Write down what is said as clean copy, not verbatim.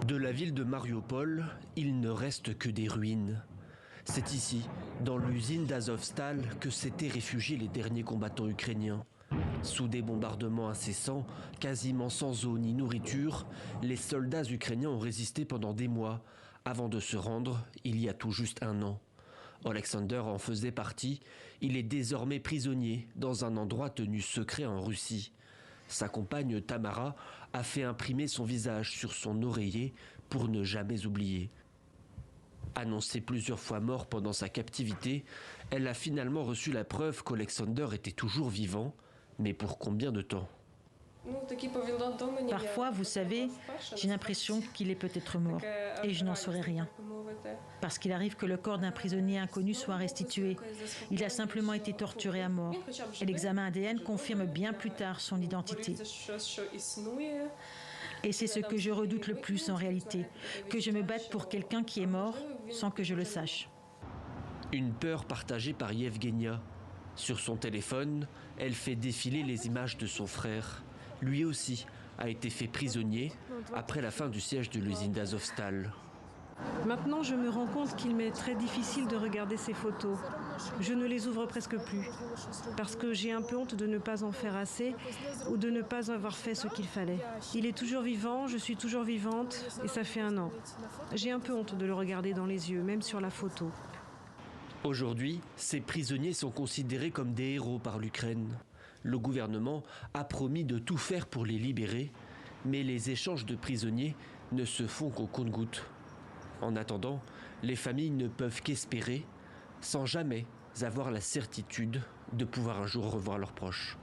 De la ville de Mariupol, il ne reste que des ruines. C'est ici, dans l'usine d'Azovstal, que s'étaient réfugiés les derniers combattants ukrainiens. Sous des bombardements incessants, quasiment sans eau ni nourriture, les soldats ukrainiens ont résisté pendant des mois, avant de se rendre il y a tout juste un an. Alexander en faisait partie, il est désormais prisonnier dans un endroit tenu secret en Russie. Sa compagne Tamara a fait imprimer son visage sur son oreiller pour ne jamais oublier. Annoncée plusieurs fois mort pendant sa captivité, elle a finalement reçu la preuve qu'Alexander était toujours vivant, mais pour combien de temps ? Parfois, vous savez, j'ai l'impression qu'il est peut-être mort et je n'en saurais rien. Parce qu'il arrive que le corps d'un prisonnier inconnu soit restitué. Il a simplement été torturé à mort. Et l'examen ADN confirme bien plus tard son identité. Et c'est ce que je redoute le plus en réalité, que je me batte pour quelqu'un qui est mort sans que je le sache. Une peur partagée par Yevgenia. Sur son téléphone, elle fait défiler les images de son frère. Lui aussi a été fait prisonnier après la fin du siège de l'usine d'Azovstal. Maintenant, je me rends compte qu'il m'est très difficile de regarder ces photos. Je ne les ouvre presque plus, parce que j'ai un peu honte de ne pas en faire assez ou de ne pas avoir fait ce qu'il fallait. Il est toujours vivant, je suis toujours vivante, et ça fait un an. J'ai un peu honte de le regarder dans les yeux, même sur la photo. Aujourd'hui, ces prisonniers sont considérés comme des héros par l'Ukraine. Le gouvernement a promis de tout faire pour les libérer, mais les échanges de prisonniers ne se font qu'au compte-gouttes. En attendant, les familles ne peuvent qu'espérer, sans jamais avoir la certitude de pouvoir un jour revoir leurs proches.